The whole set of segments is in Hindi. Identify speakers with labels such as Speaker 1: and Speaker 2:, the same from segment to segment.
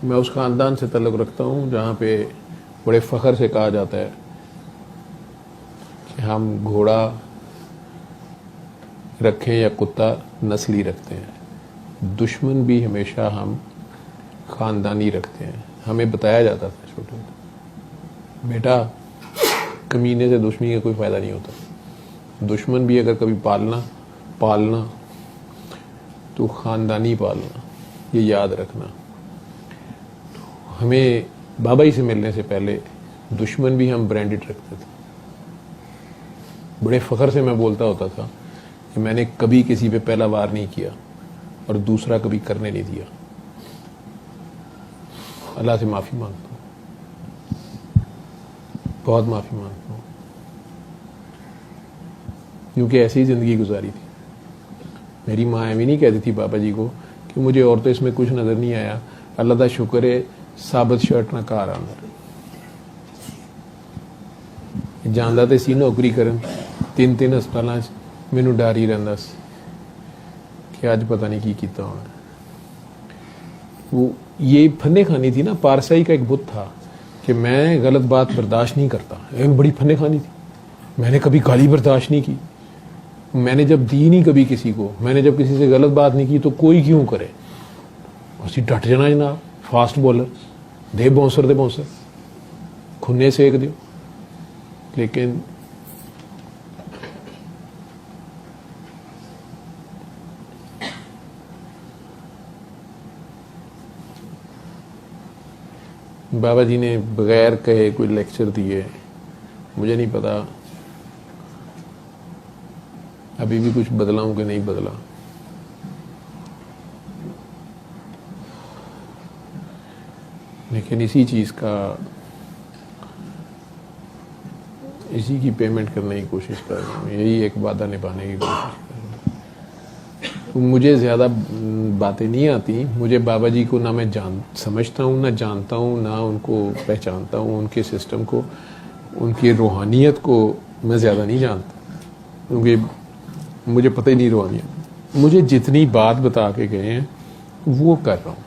Speaker 1: मैं उस ख़ानदान से ताल्लुक़ रखता हूँ जहाँ पे बड़े फ़ख्र से कहा जाता है कि हम घोड़ा रखें या कुत्ता नस्ली रखते हैं, दुश्मन भी हमेशा हम ख़ानदानी रखते हैं। हमें बताया जाता था छोटे में, बेटा कमीने से दुश्मनी का कोई फ़ायदा नहीं होता, दुश्मन भी अगर कभी पालना तो ख़ानदानी पालना, ये याद रखना। हमें बाबा जी से मिलने से पहले दुश्मन भी हम ब्रांडेड रखते थे। बड़े फ़ख्र से मैं बोलता होता था कि मैंने कभी किसी पे पहला वार नहीं किया और दूसरा कभी करने नहीं दिया। अल्लाह से माफ़ी मांगता हूँ, बहुत माफ़ी मांगता हूँ, क्योंकि ऐसी ही ज़िंदगी गुजारी थी। मेरी माँ एवं नहीं कहती थी बाबा जी को कि मुझे और तो इसमें कुछ नज़र नहीं आया, अल्लाह दा शुक्र है साबित शर्ट ना घर अंदर ਜਾਂਦਾ ਤੇ ਸੀ नौकरी करन, 3 ਹਸਪਤਾਲਾਂ 'ਚ ਮੈਨੂੰ डर ही रहता सी कि अज पता नहीं की किया होना। वो ये फन्ने खानी थी ना, पारसाई का एक बुत था कि मैं गलत बात बर्दाश्त नहीं करता। एक बड़ी फन्ने खानी थी, मैंने कभी गाली बर्दाश्त नहीं की, मैंने जब दी नहीं कभी किसी को, मैंने जब किसी से गलत बात नहीं की तो कोई क्यों करे, उसी डट जाना जनाब। फास्ट बॉलर दे बौंसर खुन्ने सेक दो। लेकिन बाबा जी ने बगैर कहे कोई लेक्चर दिए, मुझे नहीं पता अभी भी कुछ बदला हूं कि नहीं बदला। लेकिन इसी चीज़ का, इसी की पेमेंट करने की कोशिश कर रहा हूँ, यही एक वादा निभाने की कोशिश कर रहा हूँ। मुझे ज़्यादा बातें नहीं आती, मुझे बाबा जी को ना मैं समझता हूँ, ना जानता हूँ, ना उनको पहचानता हूँ, उनके सिस्टम को, उनकी रूहानियत को मैं ज़्यादा नहीं जानता, क्योंकि मुझे पता ही नहीं रूहानियत। मुझे जितनी बात बता के गए हैं वो कर रहा हूँ।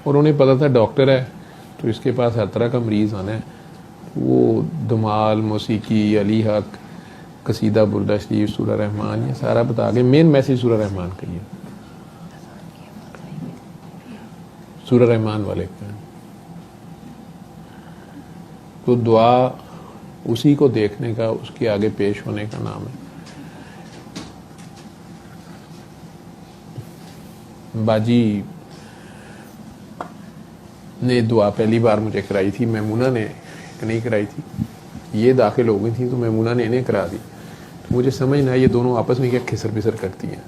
Speaker 1: और उन्हें पता था डॉक्टर है तो इसके पास हर तरह का मरीज़ आना है। वो धमाल, मौसीकी, अली हक, कसीदा, बुर्दा शरीफ, सूरा रहमान, ये सारा बता के मेन मैसेज सूरा रहमान का ही है, सूरा रहमान वाले का। तो दुआ उसी को देखने का, उसके आगे पेश होने का नाम है। बाजी ने दुआ पहली बार मुझे कराई थी, मैमूना ने नहीं कराई थी। ये दाखिल हो गई थी तो मैमूना ने इन्हें करा दी। तो मुझे समझ ना, ये दोनों आपस में क्या खिसर पिसर करती हैं।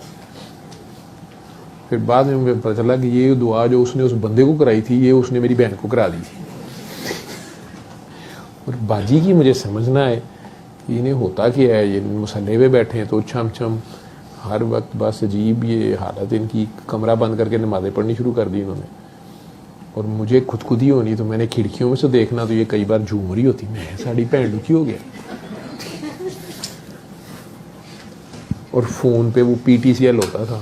Speaker 1: फिर बाद में मुझे पता चला कि ये दुआ जो उसने उस बंदे को कराई थी, ये उसने मेरी बहन को करा दी थी। और बाजी की मुझे समझना है कि इन्हें होता क्या है। ये मसल्ले पे बैठे हैं तो छम छम हर वक्त बस अजीब ये हालत, इनकी कमरा बंद करके नमाज़ें पढ़नी शुरू कर दी इन्होंने। और मुझे खुदकुदी होनी, तो मैंने खिड़कियों में से देखना तो ये कई बार झूम रही होती, मैं साड़ी भैन दुखी हो गया। और फोन पे वो PTCL होता था,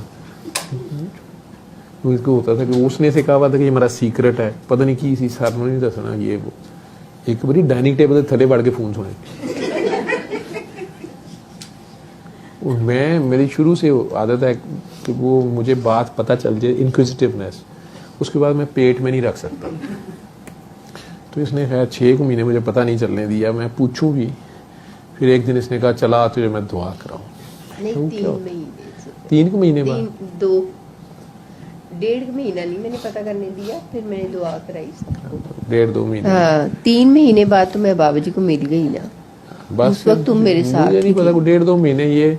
Speaker 1: तो इसको होता था कि उसने से कहा हुआ था कि ये हमारा सीक्रेट है, पता नहीं की सी सर नहीं दसना ये वो। एक बारी डाइनिंग टेबल के थले बढ़ के फोन सुने। और मैं, मेरी शुरू से आदत है कि वो मुझे बात पता चल जाए, इनक्विजिटिवनेस, उसके बाद मैं पेट में नहीं रख सकता। तो इसने खैर 6 महीने मुझे पता नहीं चलने दिया, मैं पूछूं भी। फिर एक दिन इसने कहा चला तुझे मैं दुआ कराऊं।
Speaker 2: नहीं,
Speaker 1: 3 महीने बाद,
Speaker 2: 1.5 महीना नहीं मैंने पता करने दिया, फिर मैंने दुआ कराई सबको।
Speaker 1: 1.5-2 महीने।
Speaker 2: हाँ, 3 महीने बाद तो मैं बाबा जी को मिल गई ना,
Speaker 1: बस
Speaker 2: उस वक्त तुम मेरे साथ
Speaker 1: मुझे नहीं पता, 1.5-2 महीने ये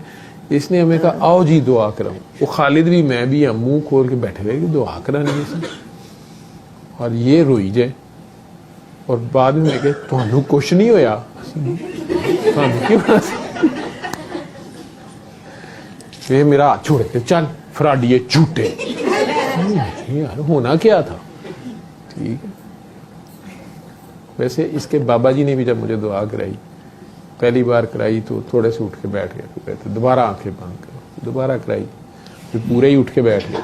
Speaker 1: इसने हमें कहा आओ जी दुआ कराऊं। वो खालिद भी मैं भी हम मुंह खोल के बैठे रहे कि दुआ करानी है। और ये रोई जाए और बाद में मैं कहे तुहानू कुछ नहीं होया, तुहानू क्यों ये मेरा हाथ छोड़ के चल फराडिए झूठे। यार होना क्या था। ठीक है। वैसे इसके बाबा जी ने भी जब मुझे दुआ कराई, पहली बार कराई तो थोड़े से उठ के बैठ गए, कहते दोबारा आंखें बंद करो, दोबारा कराई, फिर पूरे ही उठ के बैठ गए।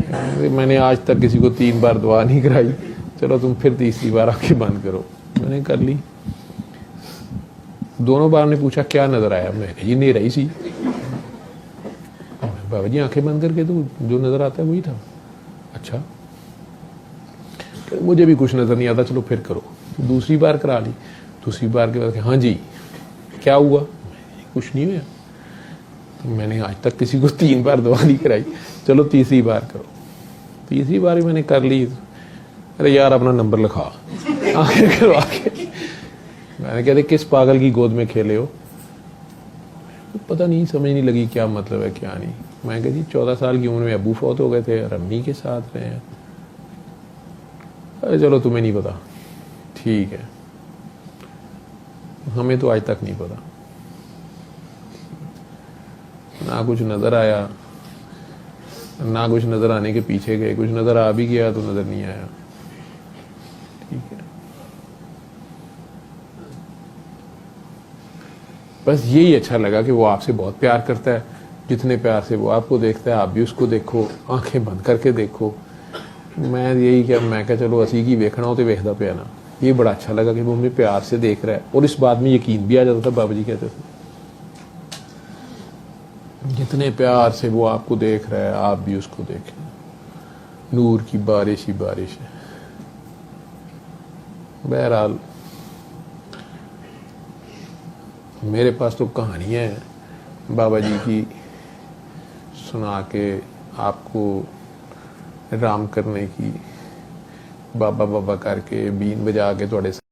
Speaker 1: मैंने आज तक किसी को 3 बार दुआ नहीं कराई, चलो तुम फिर तीसरी बार आंखें बंद करो। मैंने कर ली। दोनों बार ने पूछा क्या नजर आया, मैं कहा, ये नेरा ही सी। बाबा जी आंखें बंद करके तो जो नजर आता है वही था। अच्छा, तो मुझे भी कुछ नजर नहीं आता, चलो फिर करो। दूसरी बार करा ली। दूसरी बार के बाद हाँ जी क्या हुआ, कुछ नहीं हुआ। तो मैंने आज तक किसी को 3 बार दुआ नहीं कराई, चलो तीसरी बार करो। तीसरी बार ही मैंने कर ली। अरे यार अपना नंबर लिखा आखिर करवा के। मैंने कहते किस पागल की गोद में खेले हो, पता नहीं, समझ नहीं लगी क्या मतलब है क्या नहीं। मैं कहा जी 14 साल की उम्र में अबू फौत हो गए थे और अम्मी के साथ रहे हैं। अरे चलो तुम्हें नहीं पता, ठीक है, हमें तो आज तक नहीं पता। ना कुछ नजर आया, ना कुछ नजर आने के पीछे गए, कुछ नजर आ भी गया तो नजर नहीं आया। ठीक है, बस यही अच्छा लगा कि वो आपसे बहुत प्यार करता है। जितने प्यार से वो आपको देखता है, आप भी उसको देखो, आंखें बंद करके देखो। मैं यही क्या, मैं क्या चलो असी की वेखना हो तो वेखदा पिया ना। ये बड़ा अच्छा लगा कि वो हमें प्यार से देख रहा है, और इस बात में यकीन भी आ जाता था। बाबा जी कहते थे जितने प्यार से वो आपको देख रहा है, आप भी उसको देखें। नूर की बारिश ही बारिश है। बहरहाल मेरे पास तो कहानियां हैं बाबा जी की, सुना के आपको राम करने की, बाबा बाबा करके बीन बजा के थोड़े